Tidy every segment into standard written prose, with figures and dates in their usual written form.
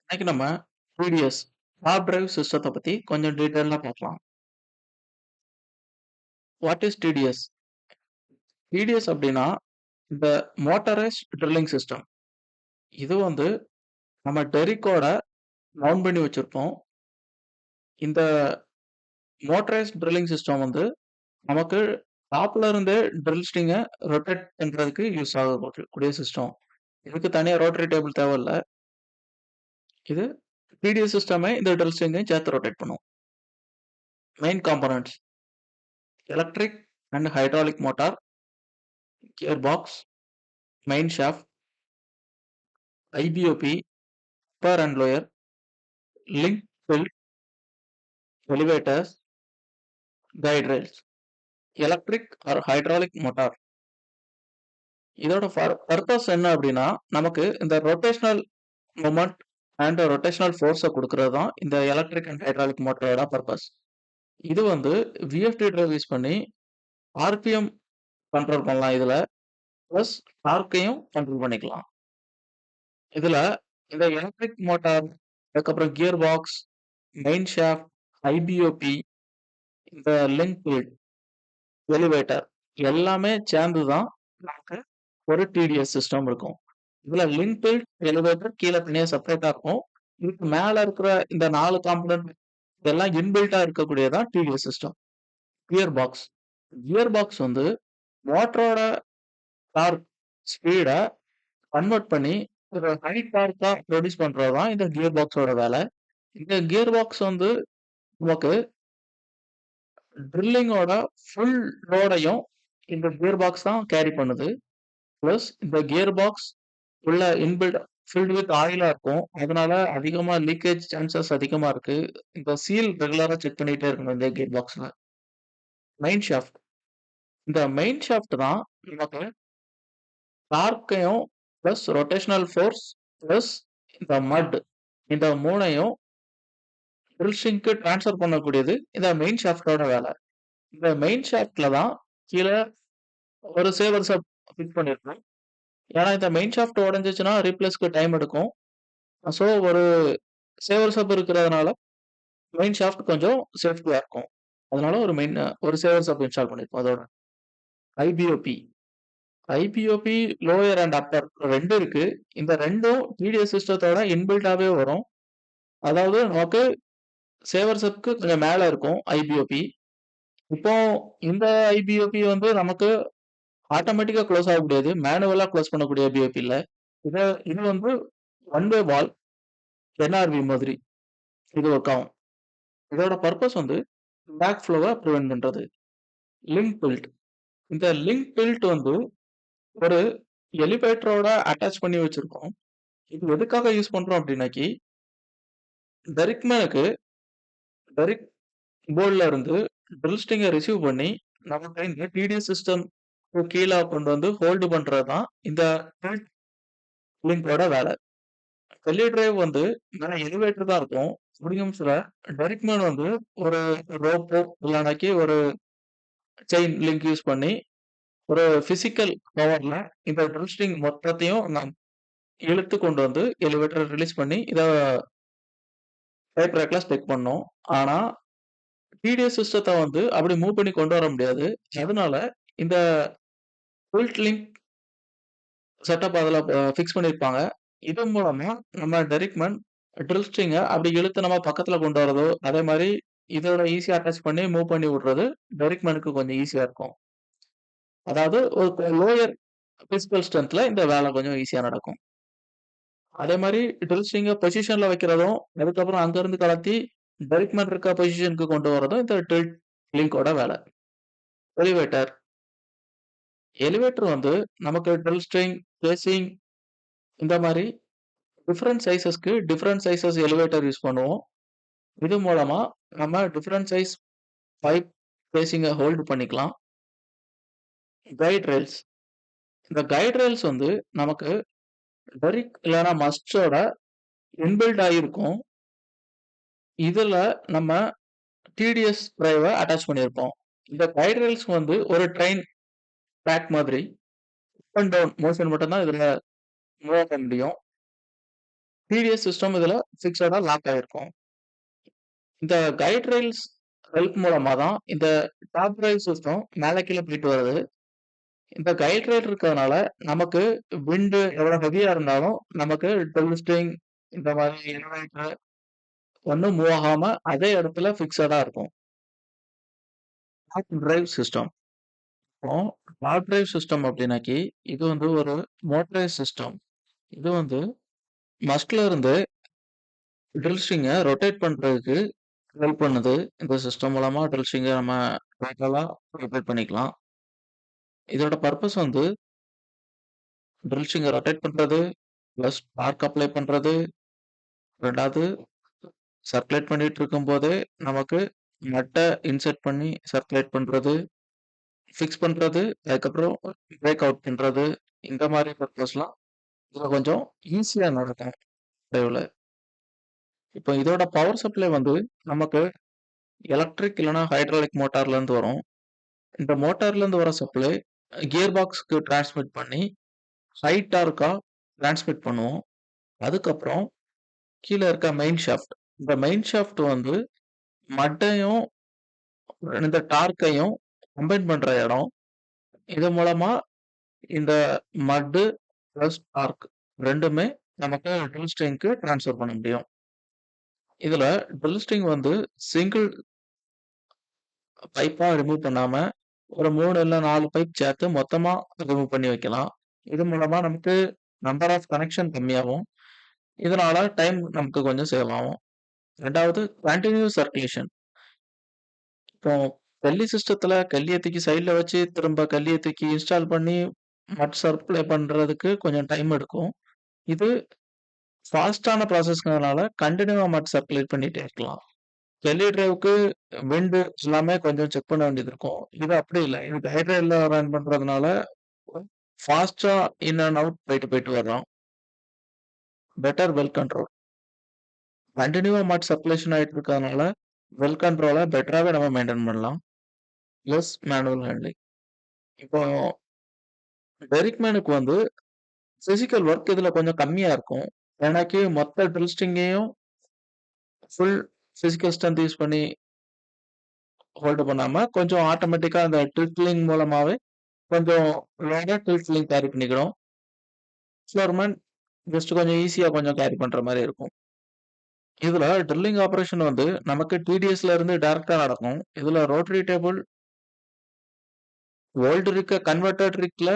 இன்னைக்கு நம்ம TDS top drive சிஸ்டத்தை பத்தி கொஞ்சம் டீட்டெயிலாக பார்க்கலாம். What is TDS? டிடிஎஸ் அப்படின்னா இந்த மோட்டரைஸ்ட் ட்ரில்லிங் சிஸ்டம். இது வந்து நம்ம டெரிக்கோட மவுண்ட் பண்ணி வச்சிருப்போம். இந்த மோட்டரைஸ்ட் ட்ரில்லிங் சிஸ்டம் வந்து நமக்கு டாப்ல இருந்தே ட்ரில் ஸ்டிங்கை ரொட்டேட் பண்றதுக்கு யூஸ் ஆகக்கூடிய சிஸ்டம். இதுக்கு தனியாக ரோட்டரி டேபிள் தேவையில்ல. இது டிடிஎஸ் சிஸ்டமே இந்த ட்ரில் ஸ்டிங்கையும் சேர்த்து ரொட்டேட் பண்ணும். Main components: electric and hydraulic motor, gear box, main shaft, IBOP, upper and lower, link field, elevators, guide rails, electric or hydraulic motor. இதோட பர்பஸ் என்ன அப்படின்னா, நமக்கு இந்த ரொட்டேஷனல் மூமெண்ட் அண்ட் ரொட்டேஷனல் ஃபோர்ஸை கொடுக்கறது தான் இந்த எலக்ட்ரிக் அண்ட் ஹைட்ராலிக் மோட்டரோட பர்பஸ். இது வந்து விஎஃப்டி டிரைவ் யூஸ் பண்ணி ஆர்பிஎம் கண்ட்ரோல் பண்ணலாம். இதுல ப்ளஸ் டார்க்கையும் கண்ட்ரோல் பண்ணிக்கலாம். இதுல இந்த எலக்ட்ரிக் மோட்டார், அதுக்கப்புறம் கியர் பாக்ஸ், மெயின் ஷாஃப்ட், ஐபிஓபி, இந்த லிங்க் ஃபீல்ட், எலிவேட்டர் எல்லாமே சேர்ந்து தான் நமக்கு ஒரு டிடிஎஸ் சிஸ்டம் இருக்கும். இதுல லிங்க் ஃபீல்ட், எலிவேட்டர் கீழே தனியாக செப்பரேட்டா இருக்கும். இதுக்கு மேல இருக்கிற இந்த 4 காம்பனன்ட் இதெல்லாம் இன்பில்ட்டா இருக்கக்கூடியதான் TDS system. Gear box. Gear box வந்து மோட்டரோட டார்க் ஸ்பீடை கன்வெர்ட் பண்ணி ஒரு ஹை டார்க்கா ப்ரொடியூஸ் பண்றதுதான் இந்த கியர் பாக்ஸோட வேலை. இந்த கியர் பாக்ஸ் வந்து நமக்கு ட்ரில்லிங்கோட ஃபுல் லோடையும் இந்த கியர் பாக்ஸ் தான் கேரி பண்ணுது. பிளஸ் இந்த கியர் பாக்ஸ் உள்ள இன்பில்ட் ஃபில்ட் வித் ஆயிலா இருக்கும். அதனால அதிகமா லீக்கேஜ் சான்சஸ் அதிகமா இருக்கு. இந்த சீல் ரெகுலரா செக் பண்ணிட்டே இருக்கணும் இந்த கியர் பாக்ஸ்ல. Main shaft. இந்த மெயின் ஷாஃப்ட் தான் நமக்கு டார்க்கையும் பிளஸ் ரொட்டேஷனல் ஃபோர்ஸ் பிளஸ் இந்த மட் இந்த மூணையும் ட்ரில் ஸ்ட்ரிங்க்கு ட்ரான்ஸ்ஃபர் பண்ணக்கூடியது இந்த மெயின் ஷாஃப்டோட வேலை. இந்த மெயின் ஷாஃப்ட்ல தான் கீழே ஒரு சேவர் சப் ஃபிக்ஸ் பண்ணிருக்கோம். ஏன்னா இந்த மெயின் ஷாஃப்ட் உடஞ்சிச்சுன்னா ரீப்ளேஸ்க்கு டைம் எடுக்கும். ஸோ ஒரு சேவர் சப் இருக்கிறதுனால மெயின் ஷாஃப்ட் கொஞ்சம் சேஃப்டியா இருக்கும். அதனால ஒரு சேவர் சப் இன்ஸ்டால் பண்ணிருக்கோம். அதோட ஐபிஓபி. ஐபிஓபி லோயர் அண்ட் அப்பர் 2 இருக்கு. இந்த ரெண்டும் டிடிஎஸ் சிஸ்டத்தோட இன்பில்ட்டாவே வரும். அதாவது நமக்கு சேவர் சப்க்கு கொஞ்சம் மேல இருக்கும் ஐபிஓபி. இப்போ இந்த ஐபிஓபி வந்து நமக்கு ஆட்டோமேட்டிக்கா க்ளோஸ் ஆகக்கூடியது. மேனுவலா க்ளோஸ் பண்ணக்கூடிய ஐபிஓபி இல்ல. இது வந்து ஒன் வே வால் என்ஆர்வி மாதிரி இது ஒர்க் ஆகும். இதோட பர்பஸ் வந்து பேக் ஃப்ளோவை ப்ரிவென்ட் பண்றது. Link build. இந்த லிங்க் பில்ட் வந்து ஒரு எலிவேட்டரோட அட்டாச் பண்ணி வச்சிருக்கோம். இது எதுக்காக யூஸ் பண்றோம் அப்படின்னாக்கி, டெரிக்மேனுக்கு டெரிக் போர்ட்ல இருந்து ட்ரில் ஸ்ட்ரிங்கை ரிசீவ் பண்ணி நமக்கு இந்த டிடிஎஸ் சிஸ்டம் கீழே கொண்டு வந்து ஹோல்டு பண்றது தான் இந்த லிங்கோட வேலை. வெளியே டிரைவ் வந்து மேல எலிவேட்டர் தான் இருக்கும். முடியும்ஸ்ல டெரிக்மேன் வந்து ஒரு ரோப்போ இல்லைனாக்கி ஒரு செயின் லிங்க் யூஸ் பண்ணி ஒரு பிசிக்கல் பவர்ல இந்த ட்ரில் ஸ்ட்ரிங் மொத்தத்தையும் நாம் இழுத்து கொண்டு வந்து எலிவேட்டர் ரிலீஸ் பண்ணி இத பேப்பர் ரேக்ல ஸ்டெக் பண்ணோம். ஆனா டிடிஎஸ் சிஸ்டத்த வந்து அப்படி மூவ் பண்ணி கொண்டு வர முடியாது. அதனால இந்த குயிக் லிங்க் செட்டப் அதுல ஃபிக்ஸ் பண்ணியிருப்பாங்க. இதன் மூலமா நம்ம டெரிக்மேன் ட்ரில் ஸ்ட்ரிங்க அப்படி இழுத்து நம்ம பக்கத்துல கொண்டு வரதோ, அதே மாரி இதோட ஈஸியா அட்டாச் பண்ணி மூவ் பண்ணி விடுறது டெரிக்மேனுக்கு கொஞ்சம் ஈஸியா இருக்கும். அதாவது ஒரு லோயர் பிசிக்கல் ஸ்ட்ரென்த்ல இந்த வேலை கொஞ்சம் ஈஸியா நடக்கும். அதே மாரி ட்ரில் ஸ்ட்ரிங்க பொசிஷன்ல வைக்கிறதும், அதுக்கப்புறம் அங்கிருந்து கழட்டி டெரிக்மேன் இருக்க பொசிஷனுக்கு கொண்டு வரதும் இந்த ட்ரில் லிங்கோட வேலை. எலிவேட்டர். எலிவேட்டர் வந்து நமக்கு ட்ரில் ஸ்ட்ரிங், கேசிங் இந்த மாரி டிஃபரெண்ட் சைஸஸ்க்கு டிஃபரெண்ட் சைஸஸ் எலிவேட்டர் யூஸ் பண்ணுவோம். இது மூலமா நம்ம டிஃபரெண்ட் சைஸ் பைப் கேசிங்க ஹோல்டு பண்ணிக்கலாம். Guide rails. இந்த கைட் ரெயில்ஸ் வந்து நமக்கு டெரிக் இல்லைன்னா மஸ்டோட இன்பில்ட் ஆகியிருக்கும். இதுல நம்ம டிடிஎஸ் டிரைவை அட்டாச் பண்ணியிருப்போம். இந்த கைட் ரெயில்ஸ் வந்து ஒரு ட்ரெயின் ட்ராக் மாதிரி அப் அண்ட் டவுன் மோஷன் மட்டும் தான் இதுல மூவ் பண்ண முடியும். டிடிஎஸ் சிஸ்டம் இதுல ஃபிக்ஸடா லாக் ஆயிருக்கும். இந்த கைட் ரெயில்ஸ் ஹெல்ப் மூலமா தான் இந்த டாப் டிரைவ் சிஸ்டம் மேல கீழ போயிட்டு வருது. இந்த கைட் ரெயில் இருக்கிறதுனால நமக்கு விண்ட் எவ்வளவு ஹெவியா இருந்தாலும் நமக்கு ட்ரில்ஸ்டிங் இந்த மாதிரி எலிவேட்டர் ஒண்ணும் மூவ் ஆகாம அதே இடத்துல ஃபிக்ஸடா இருக்கும். Top drive system. இப்போ டாப் டிரைவ் சிஸ்டம் அப்படின்னாக்கி இது வந்து ஒரு மோட்டரைஸ் சிஸ்டம். இது வந்து மஸ்க்ல இருந்து ட்ரில் ஸ்ட்ரிங்க ரொட்டேட் பண்றதுக்கு ஹெல்ப் பண்ணுது. இந்த சிஸ்டம் மூலமா ட்ரில் ஸ்ட்ரிங்க நம்ம டோட்டலா ரொட்டேட் பண்ணிக்கலாம். இதோட பர்ப்பஸ் வந்து ட்ரில் ஸ்ட்ரிங்க ரொட்டேட் பண்றது, பிளஸ் டார்க் அப்ளை பண்றது, 2வது சர்க்குலேட் பண்ணிட்டு இருக்கும்போதே நமக்கு மட்ட இன்சர்ட் பண்ணி சர்க்குலேட் பண்றது, ஃபிக்ஸ் பண்றது, அதுக்கப்புறம் பிரேக் அவுட் பண்றது, இந்த மாதிரி பர்ப்பஸ்லாம் இதுல கொஞ்சம் ஈஸியா நடக்கும் டிரைவ்ல. இப்போ இதோட பவர் சப்ளை வந்து நமக்கு எலக்ட்ரிக் இல்லைன்னா ஹைட்ராலிக் மோட்டார்ல இருந்து வரும். இந்த மோட்டார்ல இருந்து வர சப்ளை கியர் பாக்ஸ்க்கு டிரான்ஸ்மிட் பண்ணி ஹை டார்க்கா டிரான்ஸ்மிட் பண்ணுவோம். அதுக்கப்புறம் கீழ இருக்க மெயின் ஷாஃப்ட். இந்த மெயின் ஷாஃப்ட் வந்து மட்டையும் இந்த டார்க்கையும் கம்பைன் பண்ற இடம். இது மூலமா இந்த மட்டு பிளஸ் டார்க் 2மே நமக்கு ட்ரில் ஸ்ட்ரிங்க்கு ட்ரான்ஸ்ஃபர் பண்ண முடியும். இதுல ட்ரில் ஸ்ட்ரிங் வந்து சிங்கிள் பைப்பா ரிமூவ் பண்ணாம ஒரு 3 இல்ல 4 பைப் சேர்த்து மொத்தமா ரிமூவ் பண்ணி வைக்கலாம். இது மூலமா நமக்கு நம்பர் ஆஃப் கனெக்ஷன் கம்மியாகும். இதனால டைம் நமக்கு கொஞ்சம் சேவ் ஆகும். 2வது கன்டினியூஸ் சர்க்குலேஷன். இப்போ கல்லி சிஸ்டத்துல கல்லிய தூக்கி சைடுல வச்சு திரும்ப கல்லிய தூக்கி இன்ஸ்டால் பண்ணி மட் சப்ளை பண்றதுக்கு கொஞ்சம் டைம் எடுக்கும். இது ஃபாஸ்ட்டான ப்ராசஸ்ங்கிறதுனால கன்டினியூவா மட் சர்க்குலேட் பண்ணிட்டே இருக்கலாம். எல்இ டிரைவ்க்கு விண்ட் எல்லாமே கொஞ்சம் செக் பண்ண வேண்டியது இருக்கும். இது அப்படி இல்ல. இது டைட்ரைவ்ல ரன் பண்றதுனால ஃபாஸ்ட்டா இன் அண்ட் அவுட் போயிட்டு போயிட்டு வர்றோம். Better well control. கன்டினியூவா மட் சர்க்குலேஷன் ஆயிட்டு இருக்கிறதுனால வெல் கண்ட்ரோல பெட்டராவே நம்ம மெயின்டைன் பண்ணலாம். Less manual handling. இப்போ டெரிக் மேனுக்கு வந்து பிசிக்கல் ஒர்க் இதுல கொஞ்சம் கம்மியா இருக்கும். எனக்கு மொத்த ட்ரில் ஸ்ட்ரிங்கையும் ஃபுல் பிசிக்கல் ஸ்ட்ரென்த் யூஸ் பண்ணி ஹோல்டு பண்ணாம கொஞ்சம் ஆட்டோமேட்டிக்கா அந்த ட்ரிக்லிங் மூலமாவே கொஞ்சம் லோடா ட்ரில்லிங் கேரி பண்ணிக்கிறோம். ஃப்ளோர்மேன் ஜஸ்ட் கொஞ்சம் ஈஸியா கொஞ்சம் கேரி பண்ற மாதிரி இருக்கும். இதுல ட்ரில்லிங் ஆபரேஷன் வந்து நமக்கு டிடிஎஸ்ல இருந்து டைரக்டா நடக்கும். இதுல ரோட்டரி டேபிள் ஓல்டு இருக்க கன்வெர்டர் ட்ரிக்ல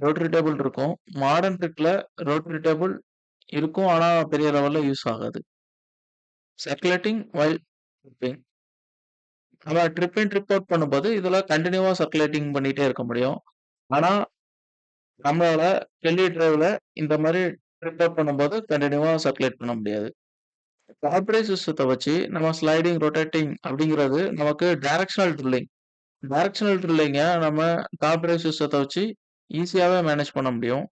ரோட்டரி டேபிள் இருக்கும். மாடர்ன் ட்ரிக்ல ரோட்டரி டேபிள் இருக்கும். ஆனா பெரிய லெவல்ல யூஸ் ஆகாது. Circulating while tripping. நம்ம ட்ரிப் இன் ட்ரிப் அவுட் பண்ணும்போது இதுல கண்டினியூவா சர்க்குலேட்டிங் பண்ணிட்டே இருக்க முடியும். ஆனா நம்மளால டெல்லி டிரைவ்ல இந்த மாதிரி ட்ரிப் அவுட் பண்ணும்போது கண்டினியூவா சர்க்குலேட் பண்ண முடியாது. கார்பரேட் சிஸ்டத்தை வச்சு நம்ம ஸ்லைடிங் ரொட்டேட்டிங் அப்படிங்கிறது நமக்கு டைரக்ஷனல் ட்ரில்லிங். டைரக்ஷனல் ட்ரில்லிங்க நம்ம கார்பரேட் சிஸ்டத்தை வச்சு ஈஸியாவே மேனேஜ் பண்ண முடியும்.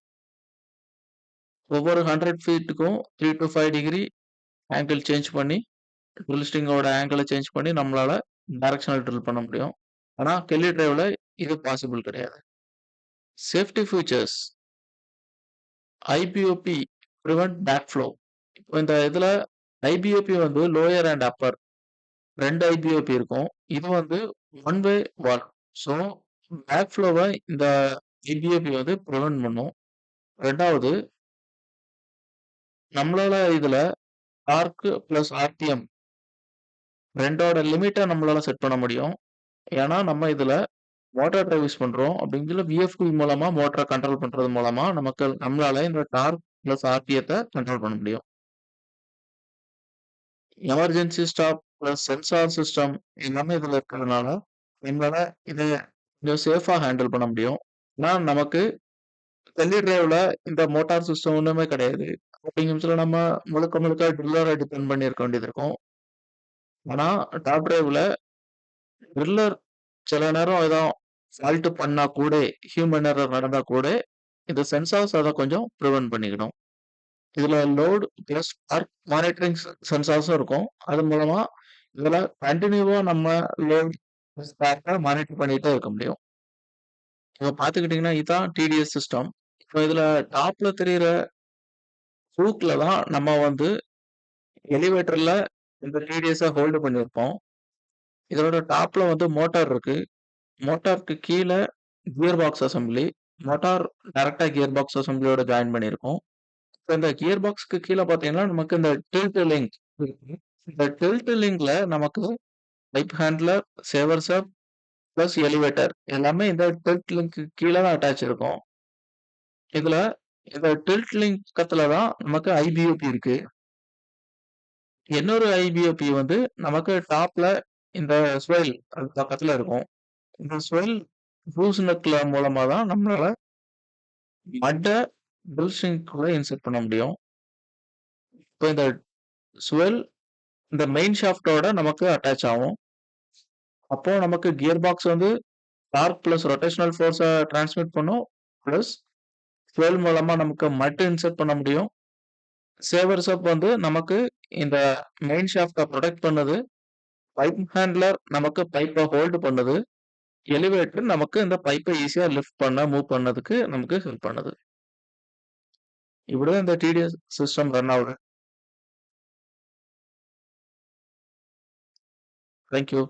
ஒவ்வொரு 100 ஃபீட்டுக்கும் 3 to 5 டிகிரி ஆங்கிள் சேஞ்ச் பண்ணி ட்ரில் ஸ்ட்ரிங்கோட ஆங்கிளை சேஞ்ச் பண்ணி நம்மளால டைரக்ஷனல் ட்ரில் பண்ண முடியும். ஆனா கெல்லி டிரைவ்ல இது பாசிபிள் கிடையாது. Safety features IBOP prevent back flow. இப்போ இந்த இதுல ஐபிஓபி வந்து லோயர் அண்ட் அப்பர் 2 ஐபிஓபி இருக்கும். இது வந்து one way valve. So back ஃப்ளோவை இந்த ஐபிஓபி வந்து ப்ரிவென்ட் பண்ணும். 2வது நம்மளால இதுல டார்க் பிளஸ் ஆர்பிஎம் 2ஓட லிமிட்டை நம்மளால செட் பண்ண முடியும். ஏன்னா நம்ம இதுல மோட்டார் டிரைவ் யூஸ் பண்றோம். அப்படிங்கிற விஎஃப்டி மூலமா மோட்டரை கண்ட்ரோல் பண்றது மூலமா நமக்கு நம்மளால இந்த டார்க் பிளஸ் ஆர்பிஎத்தை கண்ட்ரோல் பண்ண முடியும். Emergency stop plus sensor system எல்லாமே இதுல இருக்கிறதுனால நம்மளால இதை கொஞ்சம் சேஃபா ஹேண்டில் பண்ண முடியும். ஆனா நமக்கு டெல்லி டிரைவ்ல இந்த மோட்டார் சிஸ்டம் ஒண்ணுமே கிடையாது. அப்படிங்கிற பட்சத்துல நம்ம முழுக்க முழுக்க ட்ரில்லரை டிபெண்ட் பண்ணி இருக்க வேண்டியது இருக்கும். ஆனா டாப் டிரைவ்ல ட்ரில்லர் சில நேரம் ஏதோ ஃபால்ட் பண்ணா கூட ஹியூமன் எரர் நடந்தா கூட இந்த சென்சார்ஸ் அதை கொஞ்சம் ப்ரிவென்ட் பண்ணிக்கிடும். இதுல லோட் பிளஸ் ஒர்க் மானிட்டரிங் சென்சார்ஸும் இருக்கும். அது மூலமா இதுல கண்டினியூவா நம்ம லோட் மானிட்டர் பண்ணிட்டே இருக்க முடியும். இப்போ பாத்துக்கிட்டீங்கன்னா இதுதான் டிடிஎஸ் சிஸ்டம். இப்போ இதுல டாப்ல தெரியுற ஹூக்ல தான் நம்ம வந்து எலிவேட்டர்ல இந்த டிடிஎஸ ஹோல்டு பண்ணியிருப்போம். இதோட டாப்ல வந்து மோட்டார் இருக்கு. மோட்டாருக்கு கீழ கியர் பாக்ஸ் அசெம்பிளி. மோட்டார் டைரக்ட்டா கியர் பாக்ஸ் அசெம்பிளியோட ஜாயின் பண்ணியிருக்கோம். இப்ப இந்த கியர் பாக்ஸ்க்கு கீழ பார்த்தீங்கன்னா, நமக்கு இந்த டில்ட் லிங்க் இருக்கு. இந்த டில்ட் லிங்க்ல நமக்கு பைப் ஹேண்ட்லர், சேவர் சப் பிளஸ் எலிவேட்டர் எல்லாமே இந்த டில்ட் லிங்க்க்கு கீழ தான் அட்டாச் இருக்கும். இதுல இந்த டில்ட் லிங்க் பக்கத்துல தான் நமக்கு ஐபிஓபி இருக்கு. இன்னொரு ஐபிஓபி வந்து நமக்கு டாப்ல இந்த ஸ்வெல் அது பக்கத்துல இருக்கும். இந்த ஸ்வெல் க்ரூஸ் நட்ல மூலமா தான் நம்மளால மட்ட ட்ரில் ஸ்ட்ரிங்குள்ள இன்சர்ட் பண்ண முடியும். இப்போ இந்த ஸ்வெல் இந்த மெயின் ஷாஃப்ட்டோட நமக்கு அட்டாச் ஆகும். அப்போ நமக்கு கியர் பாக்ஸ் வந்து torque plus rotational force transmit பண்ணும். பிளஸ் ஸ்வெல் மூலமா நமக்கு மட் இன்சர்ட் பண்ண முடியும். சேவர் சப் வந்து நமக்கு இந்த மெயின் ஷாஃப்ட்ட புரொடெக்ட் பண்ணுது. பைப் ஹேண்ட்லர் நமக்கு பைப்ப ஹோல்டு பண்ணுது. எலிவேட்டர் நமக்கு இந்த பைப்ப ஈஸியா லிஃப்ட் பண்ண, மூவ் பண்ணதுக்கு நமக்கு ஹெல்ப் பண்ணுது. இப்படிதான் இந்த டிடிஎஸ் சிஸ்டம் ரன் ஆகுது. Thank you.